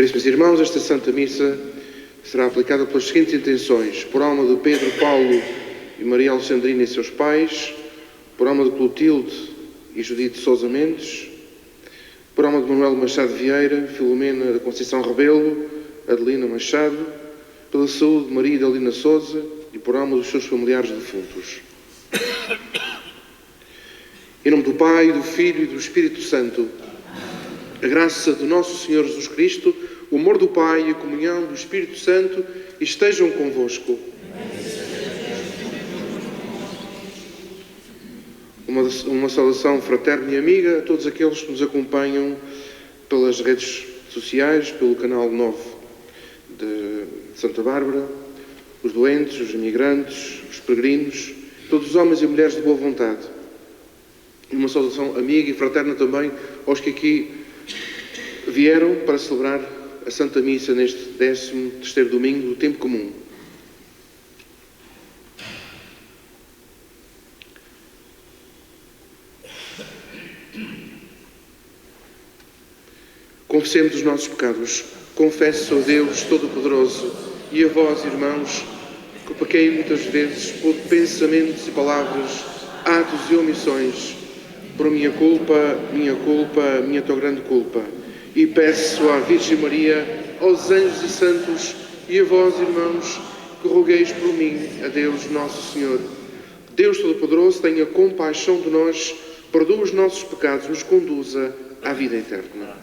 Caríssimos irmãos, esta Santa Missa será aplicada pelas seguintes intenções: por alma de Pedro, Paulo e Maria Alexandrina e seus pais, por alma de Clotilde e Judite Sousa Mendes, por alma de Manuel Machado Vieira, Filomena da Conceição Rebelo, Adelina Machado, pela saúde de Maria Idalina Sousa e por alma dos seus familiares defuntos. Em nome do Pai, do Filho e do Espírito Santo, a graça do nosso Senhor Jesus Cristo, o amor do Pai e a comunhão do Espírito Santo estejam convosco. Uma saudação fraterna e amiga a todos aqueles que nos acompanham pelas redes sociais, pelo canal 9 de Santa Bárbara, os doentes, os imigrantes, os peregrinos, todos os homens e mulheres de boa vontade. E uma saudação amiga e fraterna também aos que aqui vieram para celebrar a Santa Missa neste 13º domingo do tempo comum. Confessemos os nossos pecados. Confesso a Deus Todo-Poderoso e a vós, irmãos, que pequei muitas vezes por pensamentos e palavras, atos e omissões, por minha culpa, minha tão grande culpa. E peço à Virgem Maria, aos anjos e santos e a vós, irmãos, que rogueis por mim a Deus Nosso Senhor. Deus Todo-Poderoso tenha compaixão de nós, perdoe os nossos pecados, nos conduza à vida eterna.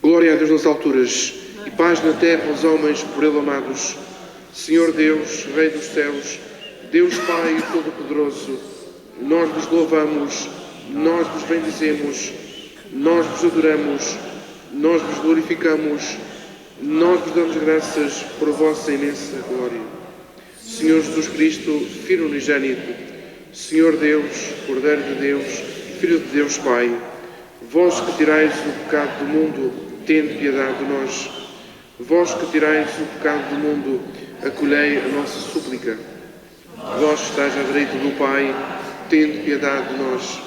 Glória a Deus nas alturas e paz na terra aos homens por Ele amados. Senhor Deus, Rei dos céus, Deus Pai Todo-Poderoso, nós vos louvamos, nós vos bendizemos, nós vos adoramos, nós vos glorificamos, nós vos damos graças por a vossa imensa glória. Senhor Jesus Cristo, Filho unigênito, Senhor Deus, Cordeiro de Deus, Filho de Deus Pai, vós que tirais o pecado do mundo, tende piedade de nós. Vós que tirais o pecado do mundo, acolhei a nossa súplica. Vós que estáis à direita do Pai, tende piedade de nós.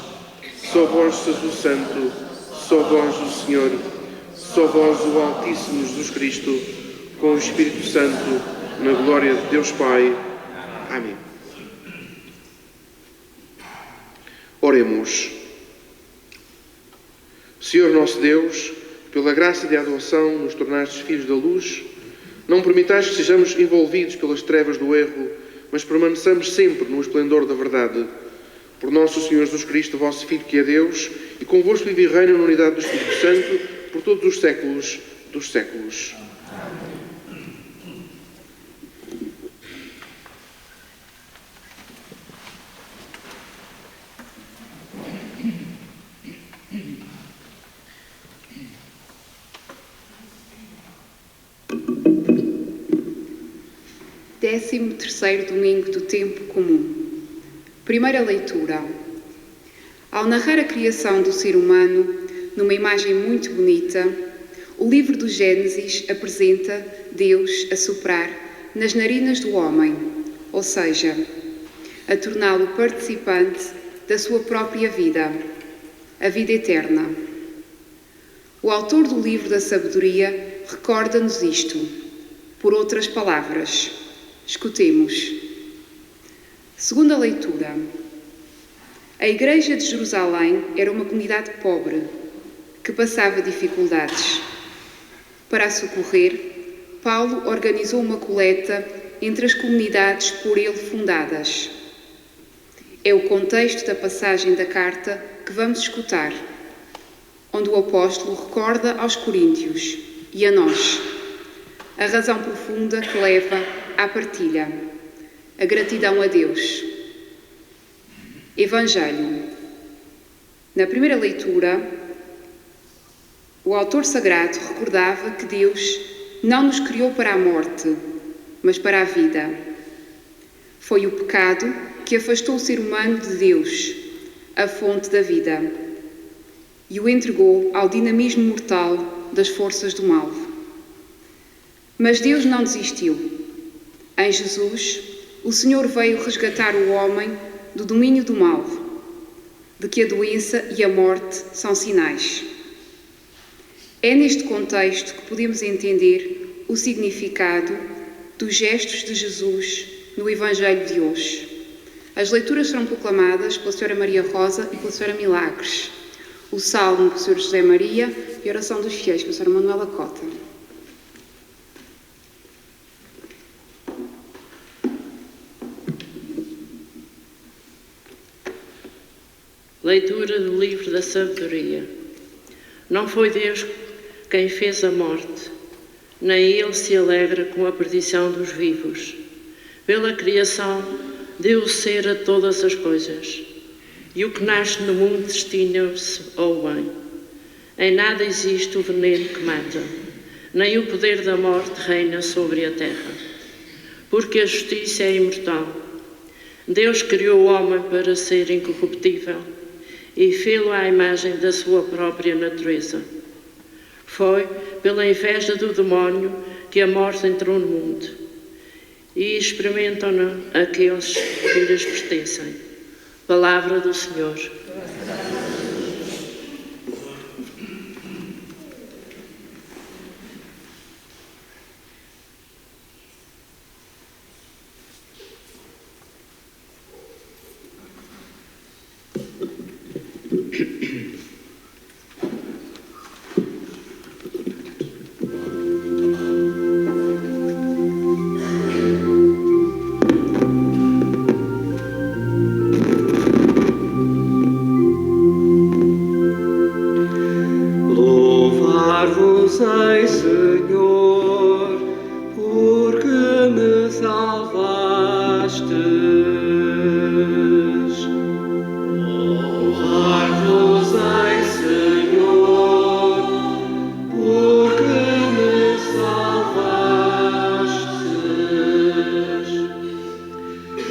Só vós sois o Santo, só vós o Senhor, só vós o Altíssimo Jesus Cristo, com o Espírito Santo, na glória de Deus Pai. Amém. Oremos. Senhor nosso Deus, pela graça de adoção nos tornastes filhos da luz, não permitais que sejamos envolvidos pelas trevas do erro, mas permaneçamos sempre no esplendor da verdade. Por nosso Senhor Jesus Cristo, vosso Filho, que é Deus, e convosco vive e reina na unidade do Espírito Santo, por todos os séculos dos séculos. Décimo terceiro domingo do tempo comum. Primeira leitura. Ao narrar a criação do ser humano, numa imagem muito bonita, o livro do Gênesis apresenta Deus a soprar nas narinas do homem, ou seja, a torná-lo participante da sua própria vida, a vida eterna. O autor do livro da sabedoria recorda-nos isto. Por outras palavras, escutemos. Segunda leitura. A Igreja de Jerusalém era uma comunidade pobre, que passava dificuldades. Para a socorrer, Paulo organizou uma coleta entre as comunidades por ele fundadas. É o contexto da passagem da carta que vamos escutar, onde o apóstolo recorda aos coríntios e a nós a razão profunda que leva à partilha, a gratidão a Deus. Evangelho. Na primeira leitura, o autor sagrado recordava que Deus não nos criou para a morte, mas para a vida. Foi o pecado que afastou o ser humano de Deus, a fonte da vida, e o entregou ao dinamismo mortal das forças do mal. Mas Deus não desistiu. Em Jesus, o Senhor veio resgatar o homem do domínio do mal, de que a doença e a morte são sinais. É neste contexto que podemos entender o significado dos gestos de Jesus no Evangelho de hoje. As leituras serão proclamadas pela Sra. Maria Rosa e pela Sra. Milagres. O Salmo do Sr. José Maria e a oração dos fiéis pela Sra. Manuela Cota. Leitura do livro da sabedoria. Não foi Deus quem fez a morte, nem Ele se alegra com a perdição dos vivos. Pela criação deu ser a todas as coisas, e o que nasce no mundo destina-se ao bem. Em nada existe o veneno que mata, nem o poder da morte reina sobre a terra, porque a justiça é imortal. Deus criou o homem para ser incorruptível e fê-lo à imagem da sua própria natureza. Foi pela inveja do demónio que a morte entrou no mundo, e experimentam-na aqueles que lhes pertencem. Palavra do Senhor. Louvar-vos-ei, Senhor, porque me salvastes. Louvar-vos-ei, Senhor, porque me salvastes.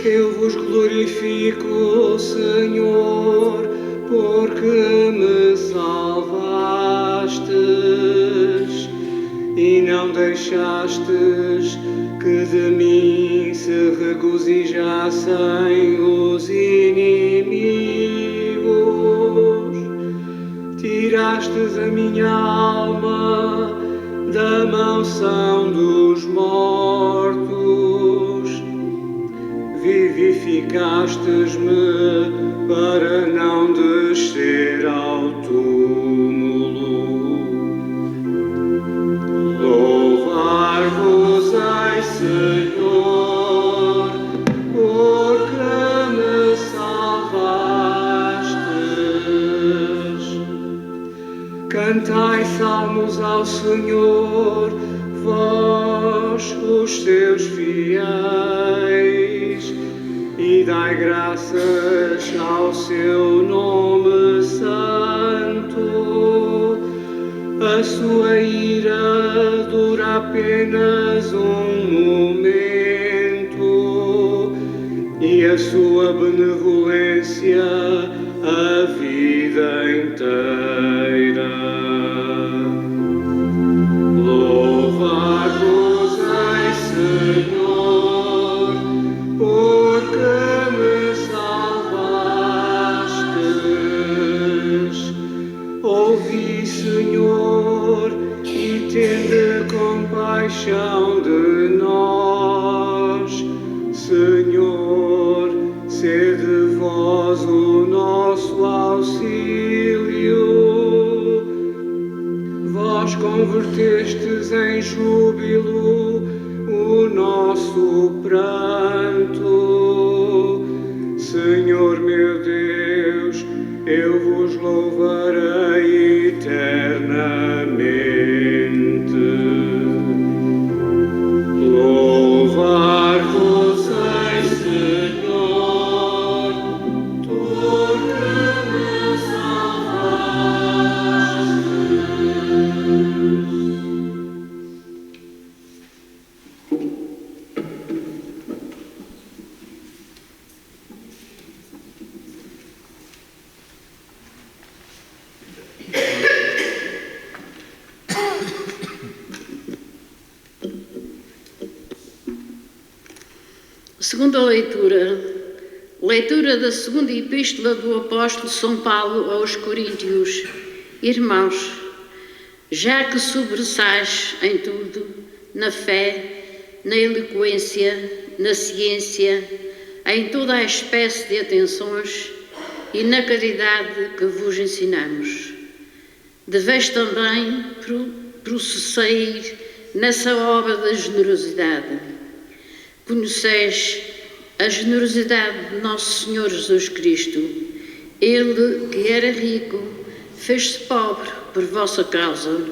Eu vos glorifico, Senhor, porque me salvastes e não deixastes que de mim se regozijassem os inimigos. Tirastes a minha alma da mansão dos mortos, vivificastes-me para não descer ao túmulo. Louvar-vos-ei, Senhor, porque me salvastes. Cantai salmos ao Senhor, vós, os seus fiéis, e dai graças ao seu nome santo. A sua ira dura apenas um momento, e a sua benevolência a vida inteira. Louvado-vos-ei, Senhor, porque me convertestes em júbilo o nosso pranto. Senhor meu Deus, eu vos louvarei eternamente. Louvar-vos-ei, Senhor, tu que me Segunda leitura da segunda epístola do apóstolo São Paulo aos Coríntios. Irmãos, já que sobressais em tudo, na fé, na eloquência, na ciência, em toda a espécie de atenções e na caridade que vos ensinamos, deveis também prosseguir nessa obra da generosidade. Conheceis a generosidade de nosso Senhor Jesus Cristo. Ele, que era rico, fez-se pobre por vossa causa,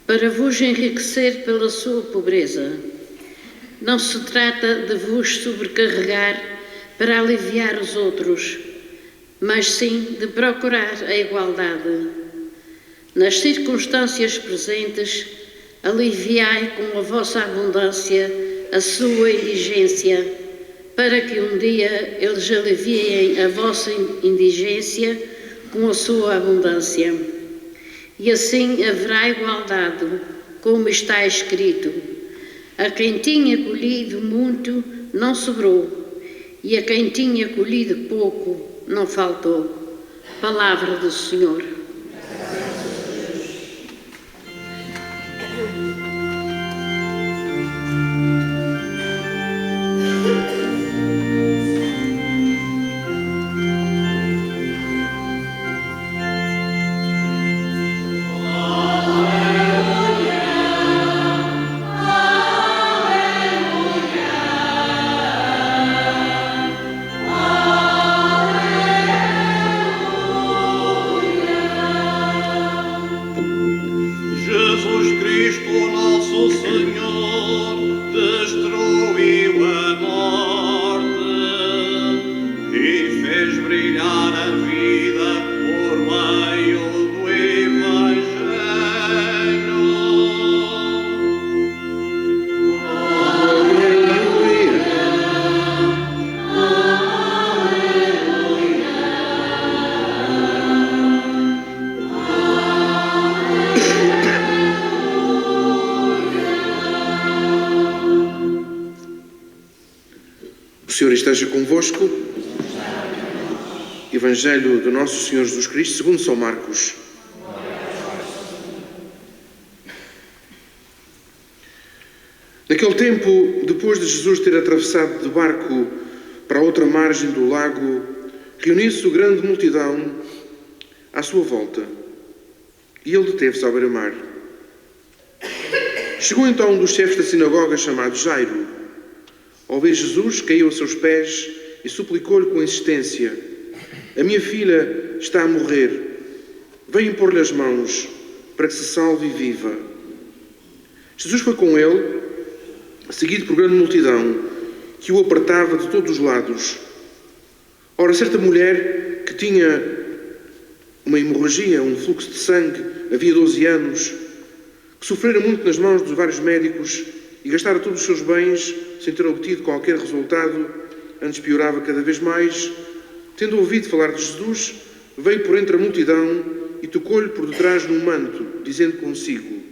para vos enriquecer pela sua pobreza. Não se trata de vos sobrecarregar para aliviar os outros, mas sim de procurar a igualdade. Nas circunstâncias presentes, aliviai com a vossa abundância a sua indigência, para que um dia eles aliviem a vossa indigência com a sua abundância. E assim haverá igualdade, como está escrito: a quem tinha colhido muito, não sobrou, e a quem tinha colhido pouco, não faltou. Palavra do Senhor. O Senhor esteja convosco. Evangelho do nosso Senhor Jesus Cristo, segundo São Marcos. Naquele tempo, depois de Jesus ter atravessado de barco para a outra margem do lago, reuniu-se grande multidão à sua volta, e ele deteve-se à beira-mar. Chegou então um dos chefes da sinagoga, chamado Jairo. Ao ver Jesus, caiu a seus pés e suplicou-lhe com insistência: a minha filha está a morrer. Venha impor-lhe as mãos para que se salve e viva. Jesus foi com ele, seguido por grande multidão, que o apertava de todos os lados. Ora, certa mulher que tinha uma hemorragia, um fluxo de sangue, havia 12 anos, que sofrera muito nas mãos dos vários médicos e gastara todos os seus bens sem ter obtido qualquer resultado, antes piorava cada vez mais, tendo ouvido falar de Jesus, veio por entre a multidão e tocou-lhe por detrás num manto, dizendo consigo: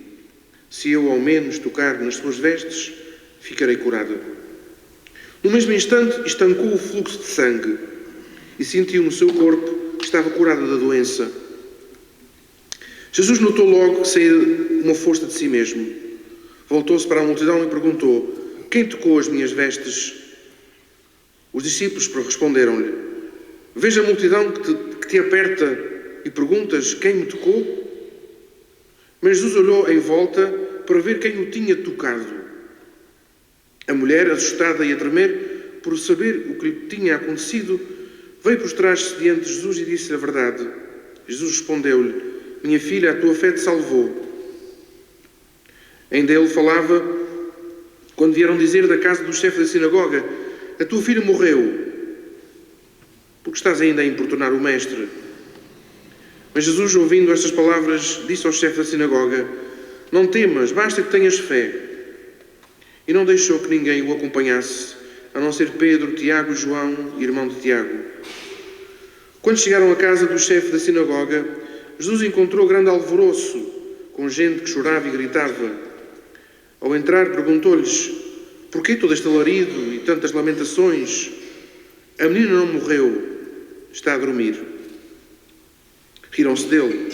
se eu ao menos tocar nas suas vestes, ficarei curada. No mesmo instante estancou o fluxo de sangue e sentiu no seu corpo que estava curada da doença. Jesus notou logo que saía uma força de si mesmo. Voltou-se para a multidão e perguntou: quem tocou as minhas vestes? Os discípulos responderam-lhe: veja a multidão que te aperta e perguntas: quem me tocou? Mas Jesus olhou em volta para ver quem o tinha tocado. A mulher, assustada e a tremer por saber o que lhe tinha acontecido, veio prostrar-se diante de Jesus e disse-lhe a verdade. Jesus respondeu-lhe: minha filha, a tua fé te salvou. Ainda ele falava quando vieram dizer da casa do chefe da sinagoga: a tua filha morreu, porque estás ainda a importunar o mestre. Mas Jesus, ouvindo estas palavras, disse ao chefe da sinagoga: não temas, basta que tenhas fé. E não deixou que ninguém o acompanhasse, a não ser Pedro, Tiago e João, irmão de Tiago. Quando chegaram à casa do chefe da sinagoga, Jesus encontrou grande alvoroço, com gente que chorava e gritava. Ao entrar, perguntou-lhes: porquê todo este alarido e tantas lamentações? A menina não morreu, está a dormir. Riram-se dele.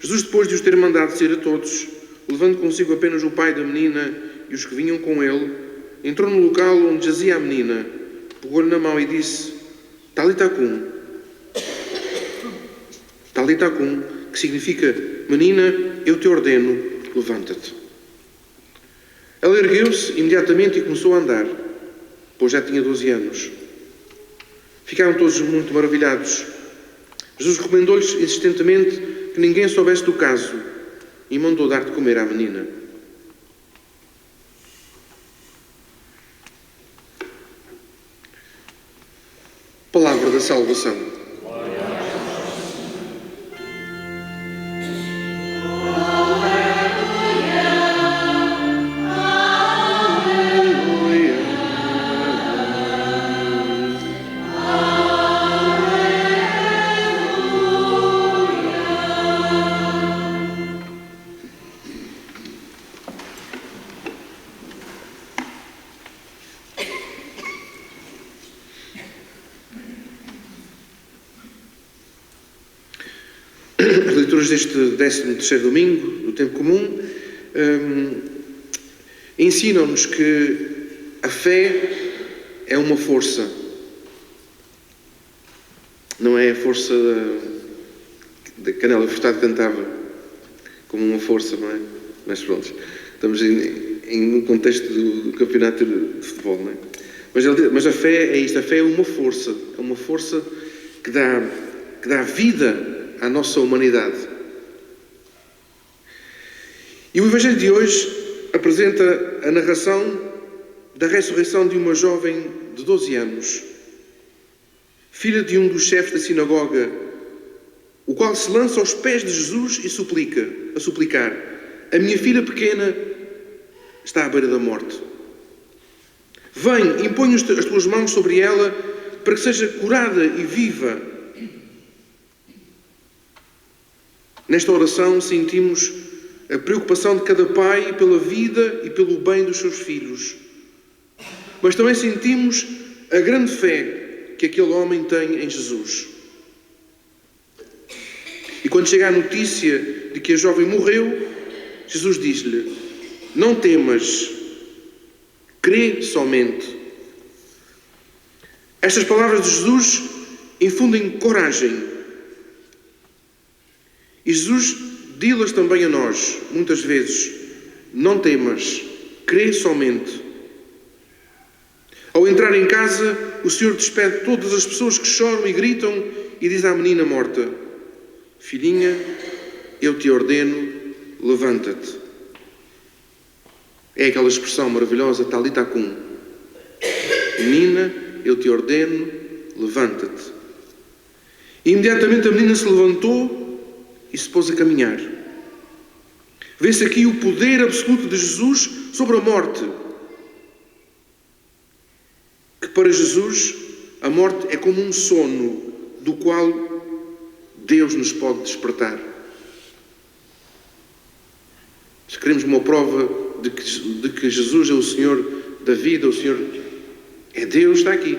Jesus, depois de os ter mandado sair a todos, levando consigo apenas o pai da menina e os que vinham com ele, entrou no local onde jazia a menina, pegou-lhe na mão e disse: Talita cum. Talita cum, que significa: menina, eu te ordeno, levanta-te. Ela ergueu-se imediatamente e começou a andar, pois já tinha 12 anos. Ficaram todos muito maravilhados. Jesus recomendou-lhes insistentemente que ninguém soubesse do caso e mandou dar de comer à menina. Palavra da salvação. As leituras deste 13º domingo do tempo comum ensinam-nos que a fé é uma força. Não é a força da Canela Furtado cantava como uma força, não é? Mas pronto, estamos em um contexto do campeonato de futebol, não é? Mas a fé é isto, a fé é uma força que dá vida à nossa humanidade. E o Evangelho de hoje apresenta a narração da ressurreição de uma jovem de 12 anos, filha de um dos chefes da sinagoga, o qual se lança aos pés de Jesus e suplicar: a minha filha pequena está à beira da morte. Vem, impõe as tuas mãos sobre ela para que seja curada e viva. Nesta oração sentimos a preocupação de cada pai pela vida e pelo bem dos seus filhos. Mas também sentimos a grande fé que aquele homem tem em Jesus. E quando chega a notícia de que a jovem morreu, Jesus diz-lhe: não temas, crê somente. Estas palavras de Jesus infundem coragem. E Jesus diz-las também a nós, muitas vezes: não temas, crê somente. Ao entrar em casa, o Senhor despede todas as pessoas que choram e gritam e diz à menina morta: filhinha, eu te ordeno, levanta-te. É aquela expressão maravilhosa, talita cum. Menina, eu te ordeno, levanta-te. E imediatamente a menina se levantou e se pôs a caminhar. Vê-se aqui o poder absoluto de Jesus sobre a morte. Que para Jesus a morte é como um sono do qual Deus nos pode despertar. Se queremos uma prova de que Jesus é o Senhor da vida, o Senhor é Deus, está aqui.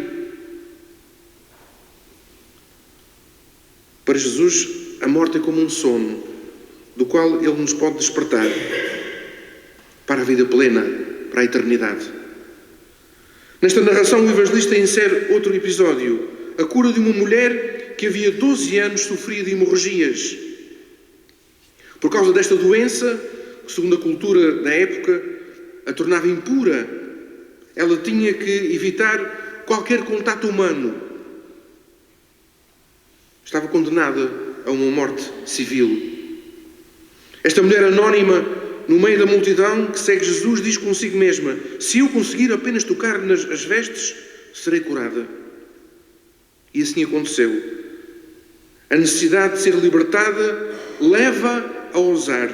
Para Jesus a morte é como um sono, do qual Ele nos pode despertar para a vida plena, para a eternidade. Nesta narração, o evangelista insere outro episódio, a cura de uma mulher que havia 12 anos sofria de hemorragias. Por causa desta doença, que segundo a cultura da época a tornava impura, ela tinha que evitar qualquer contato humano. Estava condenada a uma morte civil. Esta mulher anónima, no meio da multidão que segue Jesus, diz consigo mesma: se eu conseguir apenas tocar nas vestes, serei curada. E assim aconteceu. A necessidade de ser libertada leva a ousar.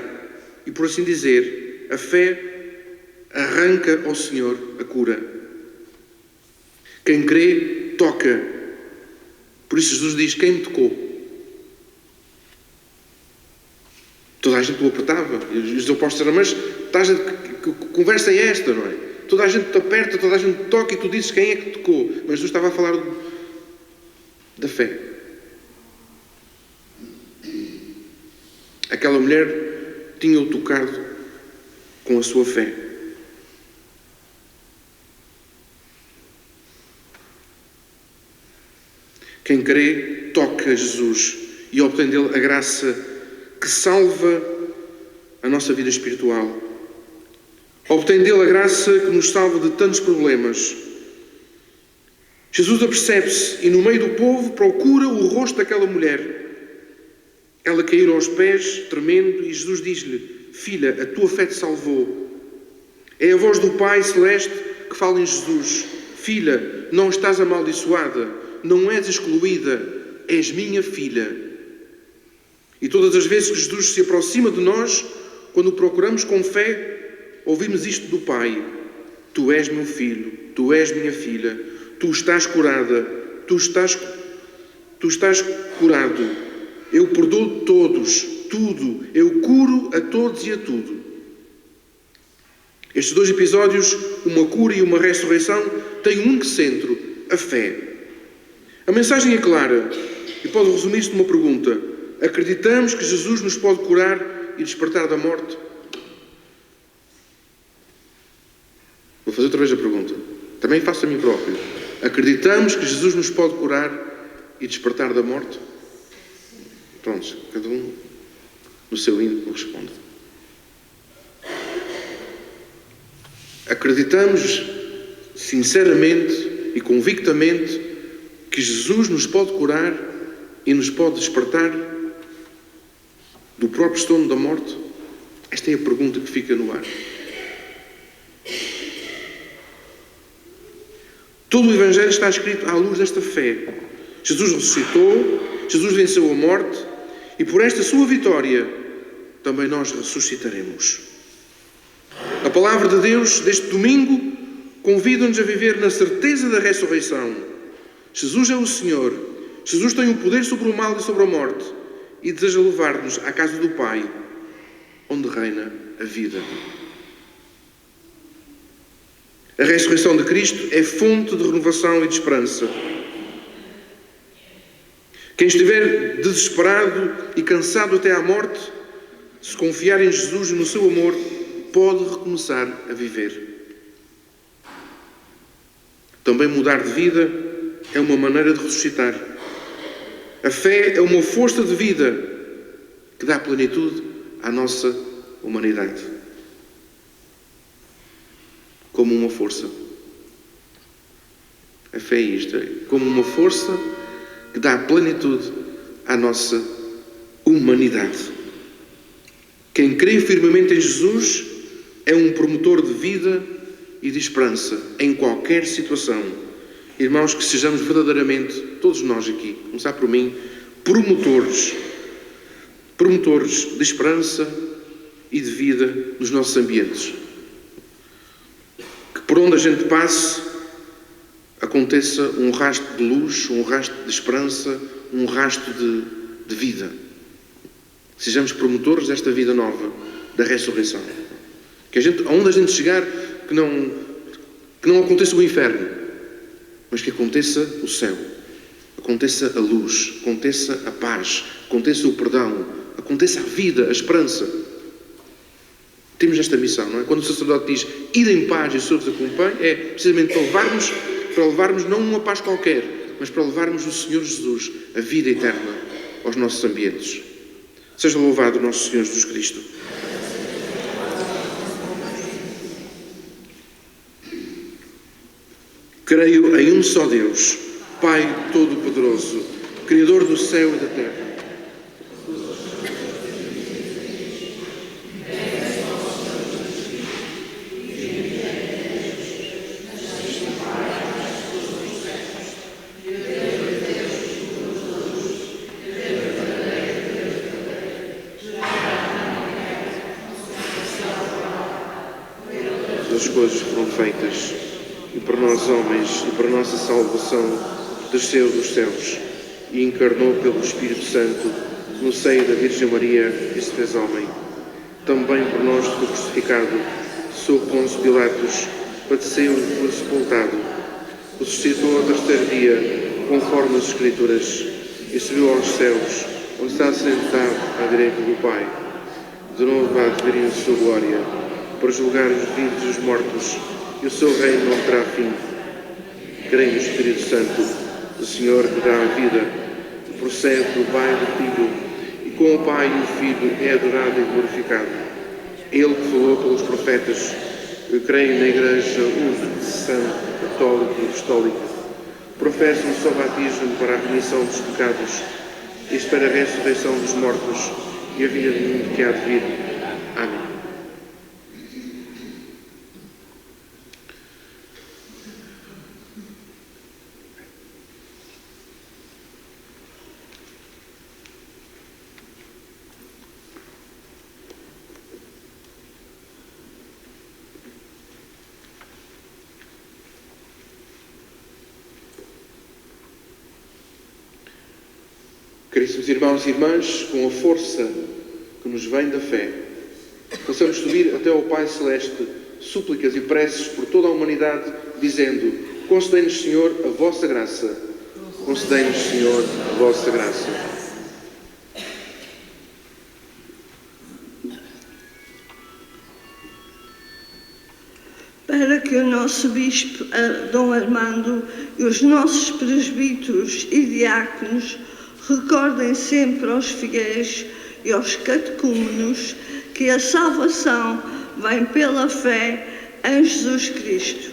E por assim dizer, a fé arranca ao Senhor a cura. Quem crê, toca. Por isso Jesus diz: quem me tocou? Toda a gente o apertava. E os apóstolos disseram: mas que conversa é esta, não é? Toda a gente te aperta, toda a gente te toca e tu dizes quem é que te tocou. Mas Jesus estava a falar da fé. Aquela mulher tinha-o tocado com a sua fé. Quem crê, toca Jesus e obtém dele a graça que salva a nossa vida espiritual. Obtém dele a graça que nos salva de tantos problemas. Jesus apercebe-se e no meio do povo procura o rosto daquela mulher. Ela caiu aos pés, tremendo, e Jesus diz-lhe: filha, a tua fé te salvou. É a voz do Pai Celeste que fala em Jesus: filha, não estás amaldiçoada, não és excluída, és minha filha. E todas as vezes que Jesus se aproxima de nós, quando o procuramos com fé, ouvimos isto do Pai: tu és meu filho, tu és minha filha, tu estás curada, tu estás curado. Eu perdoo todos, tudo, eu curo a todos e a tudo. Estes dois episódios, uma cura e uma ressurreição, têm um único centro: a fé. A mensagem é clara e pode resumir-se numa pergunta: acreditamos que Jesus nos pode curar e despertar da morte? Vou fazer outra vez a pergunta. Também faço a mim próprio. Acreditamos que Jesus nos pode curar e despertar da morte? Prontos, cada um no seu íntimo responde. Acreditamos sinceramente e convictamente que Jesus nos pode curar e nos pode despertar do próprio sono da morte? Esta é a pergunta que fica no ar. Todo o Evangelho está escrito à luz desta fé. Jesus ressuscitou, Jesus venceu a morte e por esta sua vitória também nós ressuscitaremos. A palavra de Deus deste domingo convida-nos a viver na certeza da ressurreição. Jesus é o Senhor. Jesus tem o poder sobre o mal e sobre a morte e deseja levar-nos à casa do Pai, onde reina a vida. A ressurreição de Cristo é fonte de renovação e de esperança. Quem estiver desesperado e cansado até à morte, se confiar em Jesus e no seu amor, pode recomeçar a viver. Também mudar de vida é uma maneira de ressuscitar. A fé é uma força de vida que dá plenitude à nossa humanidade. Como uma força. A fé é isto, como uma força que dá plenitude à nossa humanidade. Quem crê firmemente em Jesus é um promotor de vida e de esperança em qualquer situação. Irmãos, que sejamos verdadeiramente, todos nós aqui, começar por mim, promotores de esperança e de vida nos nossos ambientes. Que por onde a gente passe, aconteça um rastro de luz, um rastro de esperança, um rastro de vida. Sejamos promotores desta vida nova, da ressurreição. Que aonde a gente chegar, que não aconteça o inferno, mas que aconteça o céu, aconteça a luz, aconteça a paz, aconteça o perdão, aconteça a vida, a esperança. Temos esta missão, não é? Quando o sacerdote diz: ide em paz e o Senhor vos acompanhe, é precisamente para levarmos não uma paz qualquer, mas para levarmos o Senhor Jesus, a vida eterna, aos nossos ambientes. Seja louvado nosso Senhor Jesus Cristo. Creio em um só Deus, Pai Todo-Poderoso, Criador do céu e da terra. As coisas foram feitas, e por nós homens, e por nossa salvação, desceu dos céus, e encarnou pelo Espírito Santo, no seio da Virgem Maria, e se fez homem. Também por nós foi crucificado, sob Pôncio Pilatos, padeceu e foi sepultado. Ressuscitou ao terceiro dia, conforme as Escrituras, e subiu aos céus, onde está sentado à direita do Pai. De novo há de vir em sua glória, para julgar os vivos e os mortos, e o seu reino não terá fim. Creio no Espírito Santo, o Senhor que dá a vida, que procede do Pai e do Filho, e com o Pai e o Filho é adorado e glorificado. Ele que falou pelos profetas, eu creio na Igreja Santa, Católica e Apostólica, professo um só batismo para a remissão dos pecados, e espero a ressurreição dos mortos e a vida do mundo que há de vir. Amém. Caríssimos irmãos e irmãs, com a força que nos vem da fé, possamos subir até ao Pai Celeste súplicas e preces por toda a humanidade, dizendo: concedei-nos, Senhor, a vossa graça. Concedei-nos, Senhor, a vossa graça. Para que o nosso Bispo Dom Armando e os nossos presbíteros e diáconos recordem sempre aos fiéis e aos catecúmenos que a salvação vem pela fé em Jesus Cristo.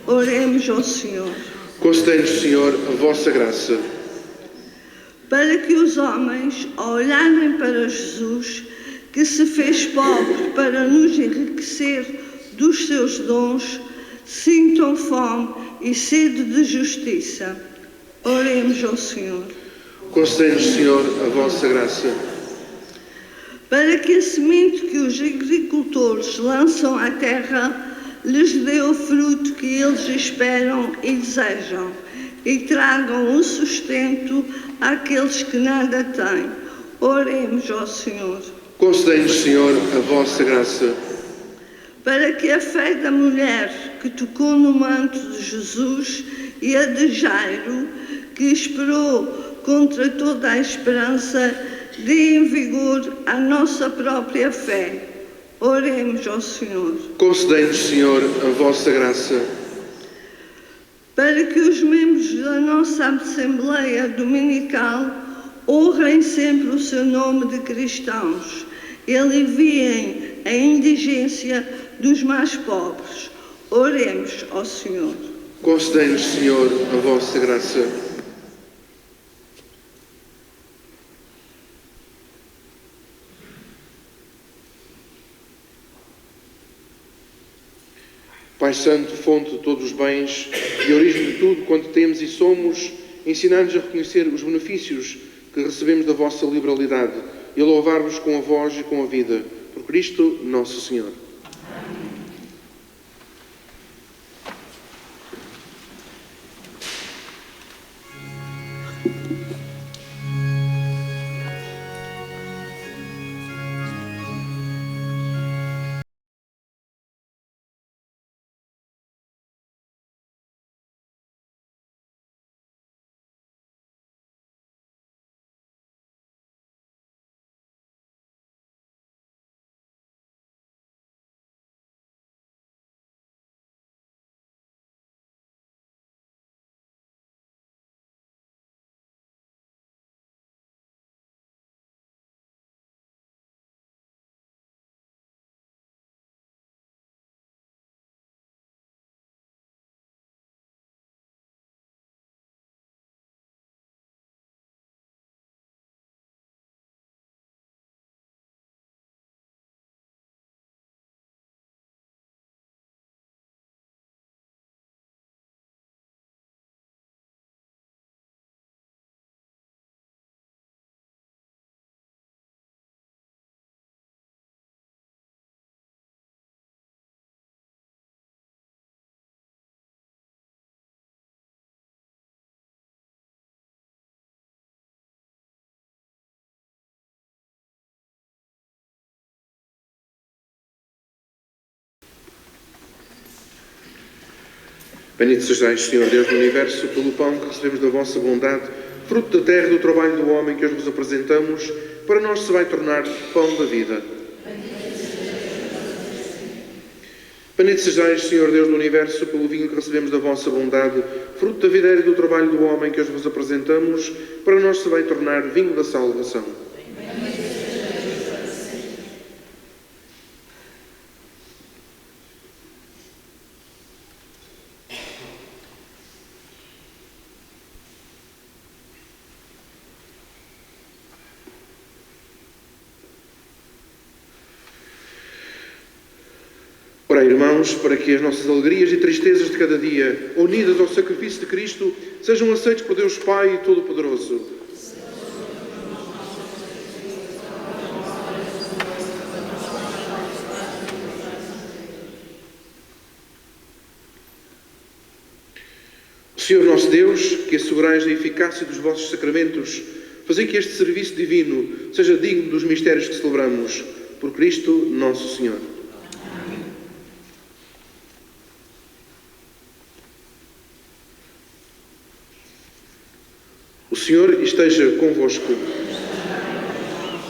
Oremos ao Senhor. Concedei-nos, Senhor, a vossa graça. Para que os homens, ao olharem para Jesus, que se fez pobre para nos enriquecer dos seus dons, sintam fome e sede de justiça. Oremos ao Senhor. Concedei-nos, Senhor, a vossa graça. Para que a semente que os agricultores lançam à terra lhes dê o fruto que eles esperam e desejam, e tragam o sustento àqueles que nada têm. Oremos ao Senhor. Concedei-nos, Senhor, a vossa graça. Para que a fé da mulher que tocou no manto de Jesus e a de Jairo, que esperou contra toda a esperança, dê vigor à nossa própria fé. Oremos ao Senhor. Concedei-nos, Senhor, a vossa graça. Para que os membros da nossa Assembleia Dominical honrem sempre o seu nome de cristãos e aliviem a indigência dos mais pobres. Oremos ao Senhor. Concedei-nos, Senhor, a vossa graça. Pai Santo, fonte de todos os bens e origem de tudo quanto temos e somos, ensinar-nos a reconhecer os benefícios que recebemos da vossa liberalidade e a louvar-vos com a voz e com a vida. Por Cristo, nosso Senhor. Bendito sejais, Senhor Deus do Universo, pelo pão que recebemos da vossa bondade, fruto da terra e do trabalho do homem que hoje vos apresentamos, para nós se vai tornar pão da vida. Bendito sejais, Senhor Deus do Universo, pelo vinho que recebemos da vossa bondade, fruto da videira e do trabalho do homem que hoje vos apresentamos, para nós se vai tornar vinho da salvação. Ora, irmãos, para que as nossas alegrias e tristezas de cada dia, unidas ao sacrifício de Cristo, sejam aceitos por Deus Pai Todo-Poderoso. Senhor nosso Deus, que assegurais a eficácia dos vossos sacramentos, fazei que este serviço divino seja digno dos mistérios que celebramos. Por Cristo nosso Senhor. O Senhor esteja convosco.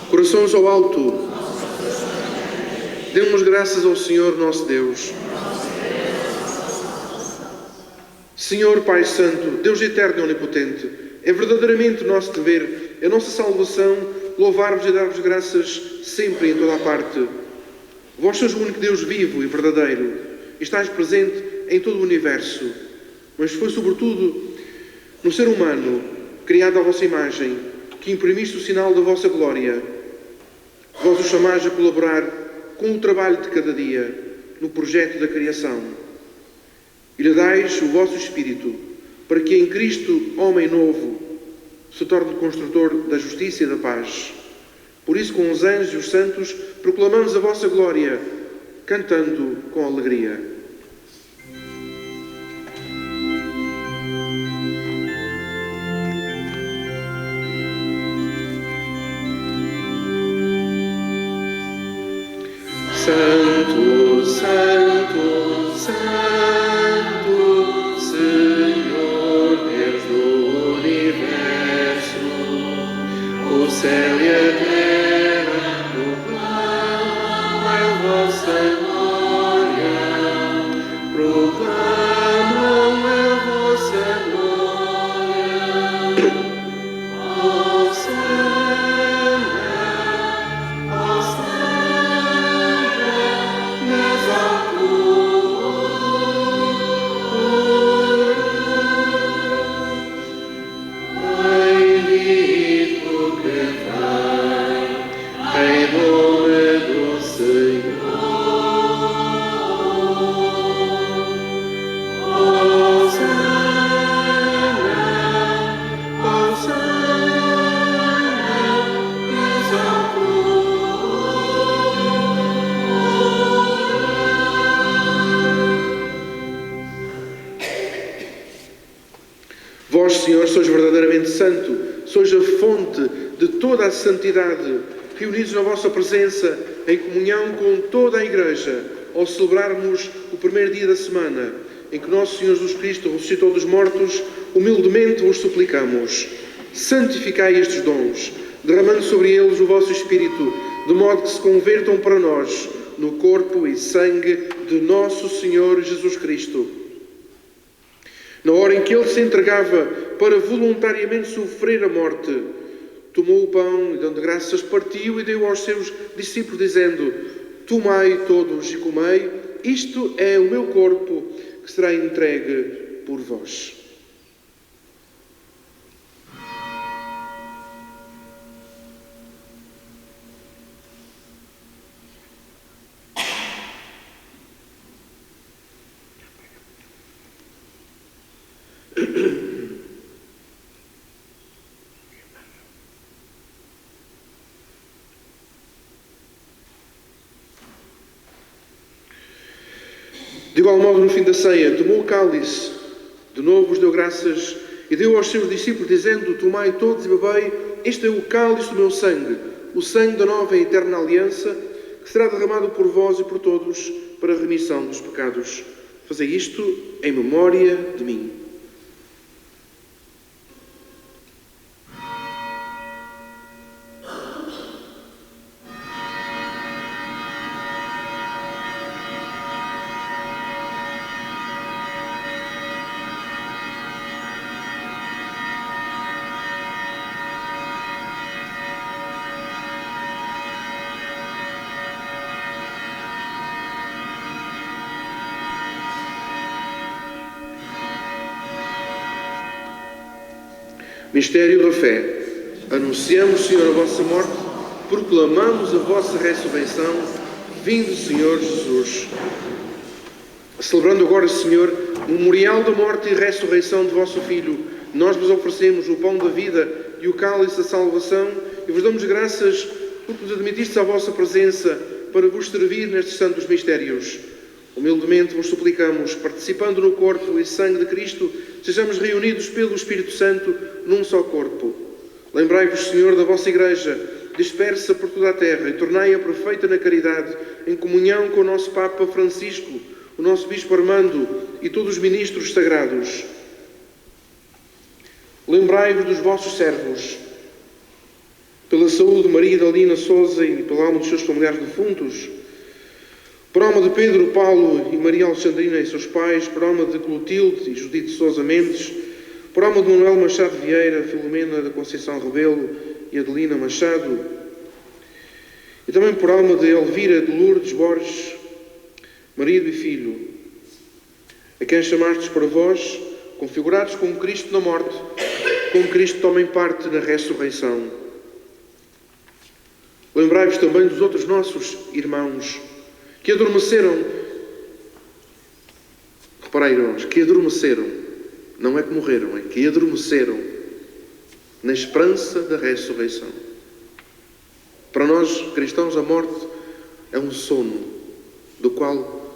Corações ao alto. Demos graças ao Senhor nosso Deus. Senhor Pai Santo, Deus eterno e onipotente, é verdadeiramente o nosso dever, a nossa salvação, louvar-vos e dar-vos graças sempre e em toda a parte. Vós sois o único Deus vivo e verdadeiro, e estáis presente em todo o universo, mas foi sobretudo no ser humano, criado à vossa imagem, que imprimiste o sinal da vossa glória. Vós os chamais a colaborar com o trabalho de cada dia, no projeto da criação. E lhe dais o vosso Espírito, para que em Cristo, homem novo, se torne construtor da justiça e da paz. Por isso, com os anjos e os santos, proclamamos a vossa glória, cantando com alegria. Santo, Santo, Santo, Senhor Deus do Universo, o céu e a terra proclamam a vossa glória, proclamam a vossa glória. Vós, Senhor, sois verdadeiramente santo, sois a fonte de toda a santidade, reunidos na vossa presença, em comunhão com toda a Igreja, ao celebrarmos o primeiro dia da semana, em que nosso Senhor Jesus Cristo ressuscitou dos mortos, humildemente vos suplicamos, santificai estes dons, derramando sobre eles o vosso Espírito, de modo que se convertam para nós no corpo e sangue de nosso Senhor Jesus Cristo. Na hora em que ele se entregava para voluntariamente sofrer a morte, tomou o pão e, dando graças, partiu e deu aos seus discípulos, dizendo: tomai todos e comei, isto é o meu corpo que será entregue por vós. De igual modo, no fim da ceia, tomou o cálice, de novo vos deu graças e deu aos seus discípulos, dizendo: tomai todos e bebei, este é o cálice do meu sangue, o sangue da nova e eterna aliança, que será derramado por vós e por todos para a remissão dos pecados. Fazei isto em memória de mim. Mistério da fé. Anunciamos, Senhor, a vossa morte, proclamamos a vossa ressurreição. Vindo, Senhor Jesus. Celebrando agora, Senhor, o memorial da morte e ressurreição de vosso Filho, nós vos oferecemos o pão da vida e o cálice da salvação e vos damos graças porque nos admitistes à vossa presença para vos servir nestes santos mistérios. Humildemente vos suplicamos, participando no corpo e sangue de Cristo, sejamos reunidos pelo Espírito Santo num só corpo. Lembrai-vos, Senhor, da vossa Igreja, dispersa por toda a terra, e tornai-a perfeita na caridade, em comunhão com o nosso Papa Francisco, o nosso Bispo Armando e todos os ministros sagrados. Lembrai-vos dos vossos servos, pela saúde de Maria Dalina Sousa e pela alma dos seus familiares defuntos, por alma de Pedro, Paulo e Maria Alexandrina e seus pais, por alma de Clotilde e Judite Sousa Mendes, por alma de Manuel Machado Vieira, Filomena da Conceição Rebelo e Adelina Machado, e também por alma de Elvira de Lourdes Borges, marido e filho, a quem chamastes para vós, configurados como Cristo na morte, como Cristo tomem parte na ressurreição. Lembrai-vos também dos outros nossos irmãos, que adormeceram. Reparai, irmãos, que adormeceram. Não é que morreram, é que adormeceram na esperança da ressurreição. Para nós, cristãos, a morte é um sono do qual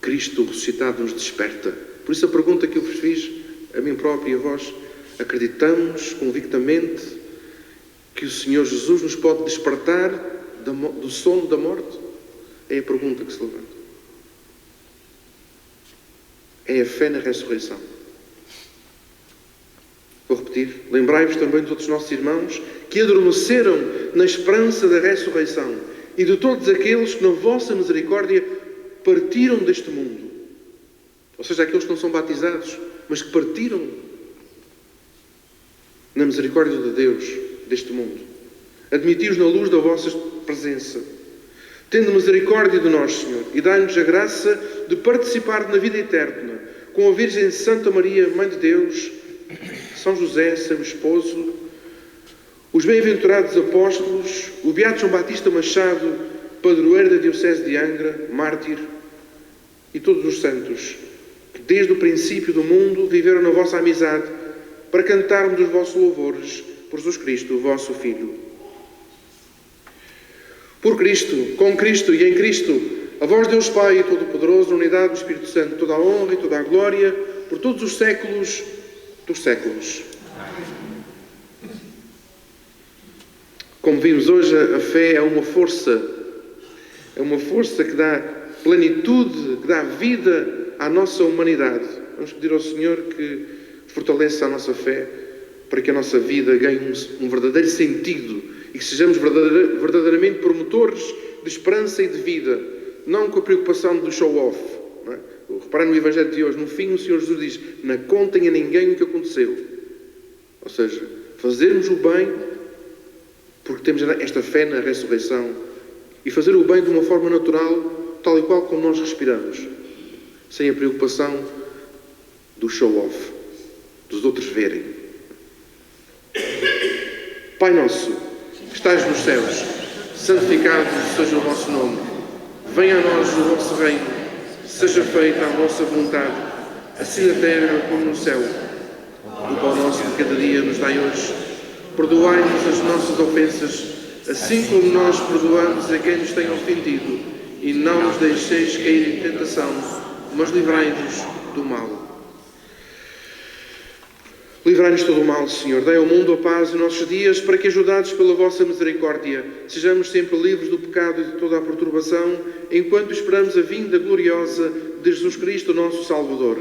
Cristo ressuscitado nos desperta. Por isso a pergunta que eu vos fiz, a mim próprio e a vós, acreditamos convictamente que o Senhor Jesus nos pode despertar do sono da morte? É a pergunta que se levanta. É a fé na ressurreição. Vou repetir. Lembrai-vos também dos outros nossos irmãos que adormeceram na esperança da ressurreição e de todos aqueles que na vossa misericórdia partiram deste mundo. Ou seja, aqueles que não são batizados, mas que partiram na misericórdia de Deus deste mundo. Admiti-os na luz da vossa presença. Tendo misericórdia de nós, Senhor, e dai-nos a graça de participar na vida eterna com a Virgem Santa Maria, Mãe de Deus, São José, seu esposo, os bem-aventurados apóstolos, o Beato João Batista Machado, padroeiro da Diocese de Angra, mártir, e todos os santos, que desde o princípio do mundo viveram na vossa amizade para cantarmos os vossos louvores por Jesus Cristo, o vosso Filho. Por Cristo, com Cristo e em Cristo, a vós Deus Pai Todo-Poderoso, na unidade do Espírito Santo, toda a honra e toda a glória, por todos os séculos dos séculos. Como vimos hoje, a fé é uma força que dá plenitude, que dá vida à nossa humanidade. Vamos pedir ao Senhor que fortaleça a nossa fé, para que a nossa vida ganhe um verdadeiro sentido e que sejamos verdadeiramente promotores de esperança e de vida, não com a preocupação do show-off. É? Reparem no Evangelho de hoje, no fim o Senhor Jesus diz: não contem a ninguém o que aconteceu. Ou seja, fazermos o bem porque temos esta fé na ressurreição e fazer o bem de uma forma natural, tal e qual como nós respiramos, sem a preocupação do show-off, dos outros verem. Pai nosso, que estais nos céus, santificado seja o vosso nome. Venha a nós o vosso reino, seja feita a vossa vontade, assim na terra como no céu. O pão nosso de cada dia nos dai hoje. Perdoai-nos as nossas ofensas, assim como nós perdoamos a quem nos tem ofendido. E não nos deixeis cair em tentação, mas livrai-nos do mal. Livrai-nos de todo o mal, Senhor. Dai ao mundo a paz em nossos dias, para que, ajudados pela vossa misericórdia, sejamos sempre livres do pecado e de toda a perturbação, enquanto esperamos a vinda gloriosa de Jesus Cristo, nosso Salvador.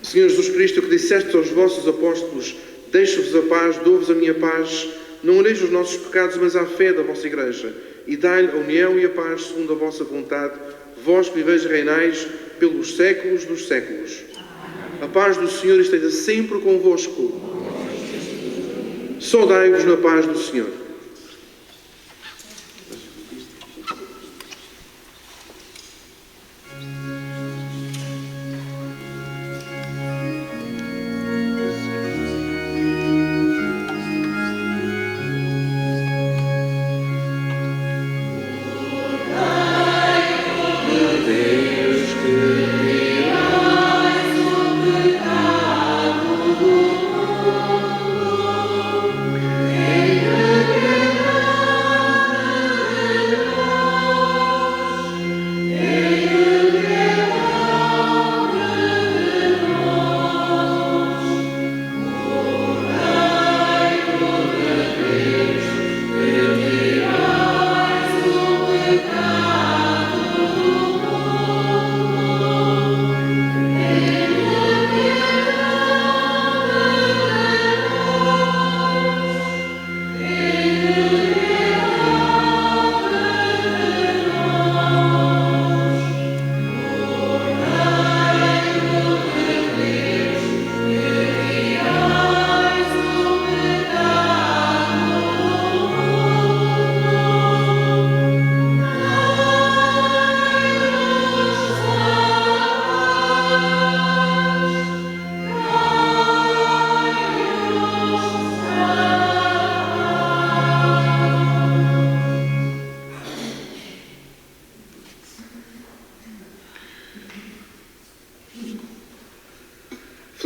Senhor Jesus Cristo, que disseste aos vossos apóstolos: deixo-vos a paz, dou-vos a minha paz, não olheis os nossos pecados, mas a fé da vossa Igreja, e dai-lhe a união e a paz segundo a vossa vontade, vós que viveis e reinais pelos séculos dos séculos. A paz do Senhor esteja sempre convosco. Saudai-vos na paz do Senhor.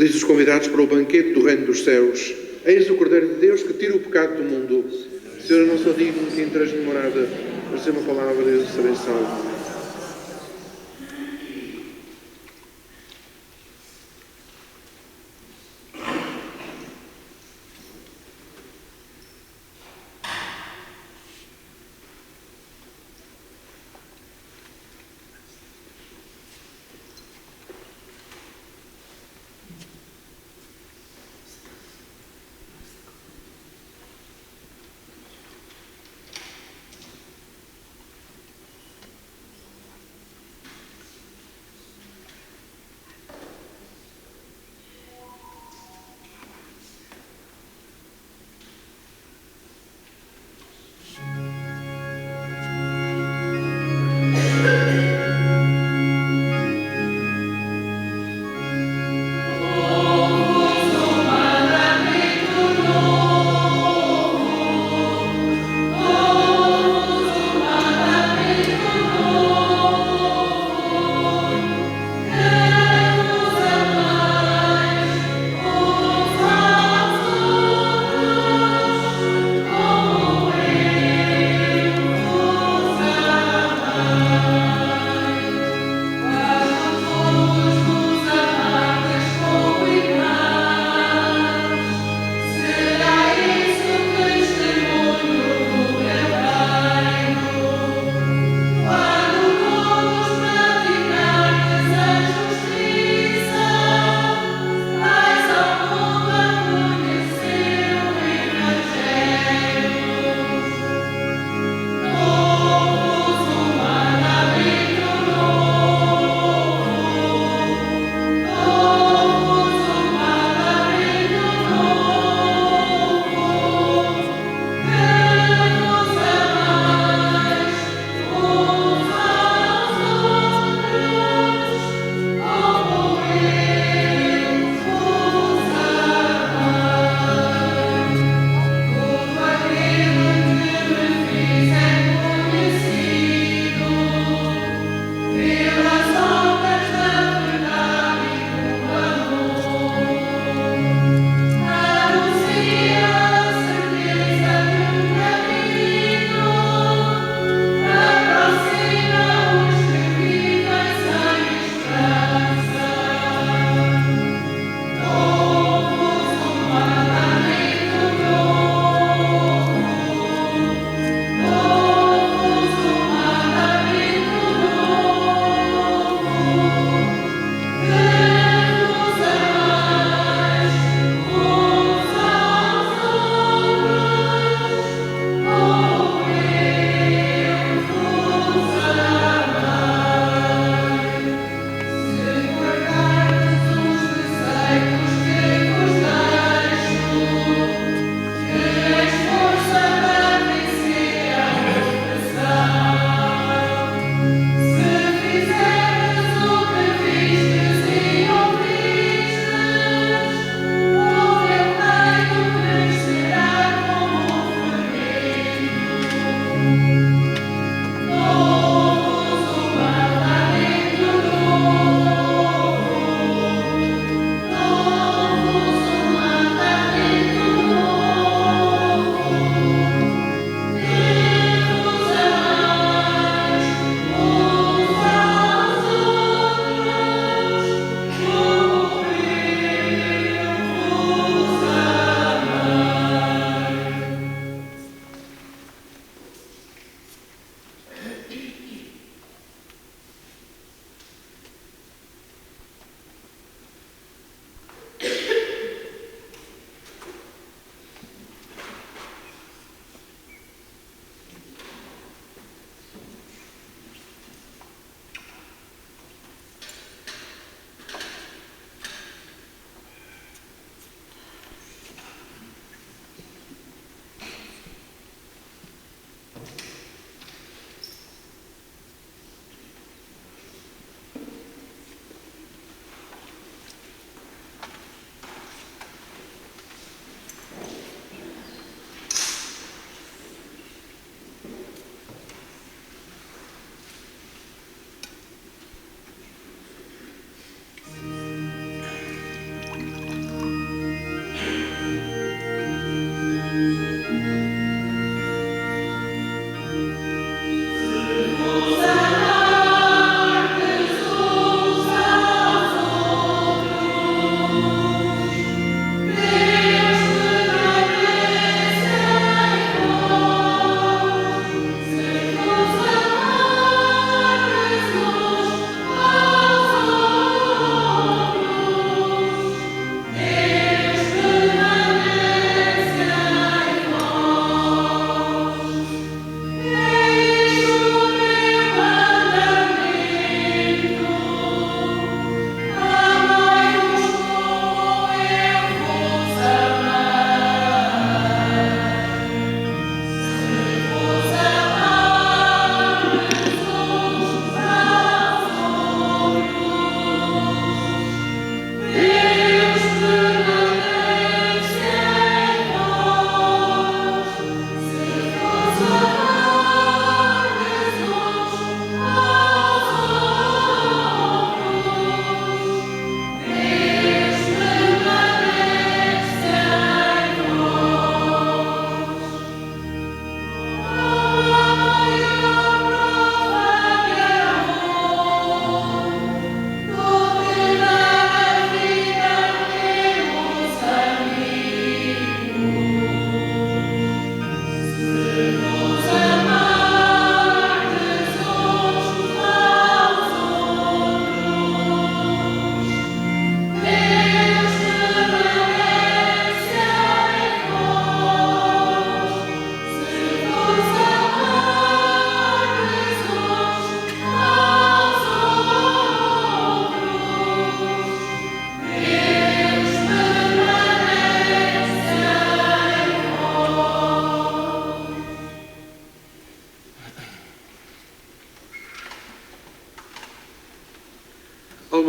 Felizes os convidados para o banquete do Reino dos Céus. Eis o Cordeiro de Deus que tira o pecado do mundo. Senhor, eu não sou digno que entres na morada, mas ser uma palavra e eu serei salvo.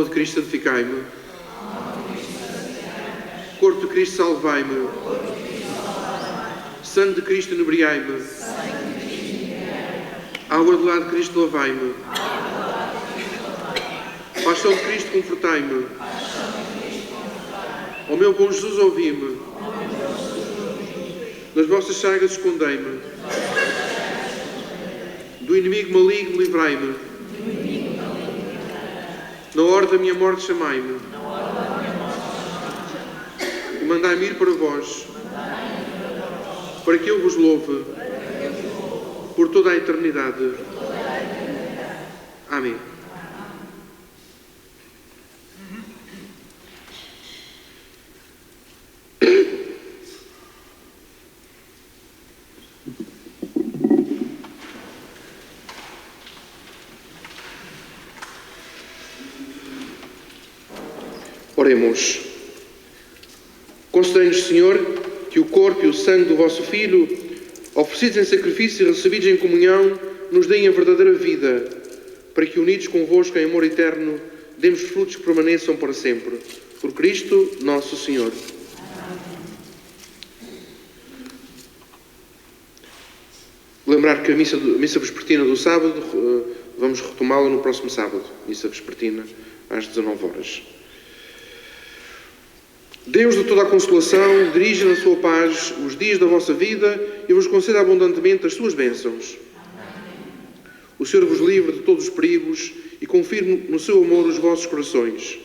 Alma de Cristo, santificai-me. Corpo de Cristo, salvai-me. Sangue de Cristo, inebriai-me. Água do lado de Cristo, lavai-me. Paixão de Cristo, confortai-me. Ó meu bom Jesus, ouvi-me. Nas vossas chagas, escondei-me. Do inimigo maligno, livrai-me. Na hora da minha morte, chamai-me. E mandai-me ir para vós, para que eu vos louve por toda a eternidade. Amém. Oremos. Concedei-nos, Senhor, que o corpo e o sangue do vosso Filho, oferecidos em sacrifício e recebidos em comunhão, nos deem a verdadeira vida, para que, unidos convosco em amor eterno, demos frutos que permaneçam para sempre. Por Cristo, nosso Senhor. Lembrar que a missa vespertina do sábado, vamos retomá-la no próximo sábado. Missa vespertina, às 19 horas. Deus de toda a consolação, dirija na sua paz os dias da vossa vida e vos conceda abundantemente as suas bênçãos. O Senhor vos livre de todos os perigos e confirme no seu amor os vossos corações.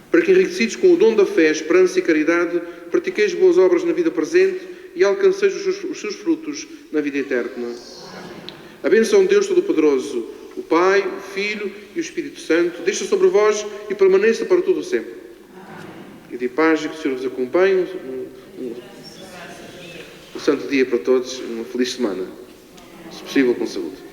Para que, enriquecidos com o dom da fé, esperança e caridade, pratiqueis boas obras na vida presente e alcanceis os seus frutos na vida eterna. A bênção de Deus Todo-Poderoso, o Pai, o Filho e o Espírito Santo, deixa sobre vós e permaneça para todo o sempre. E de paz, e que o Senhor vos acompanhe. Um santo dia para todos, uma feliz semana. Se possível, com saúde.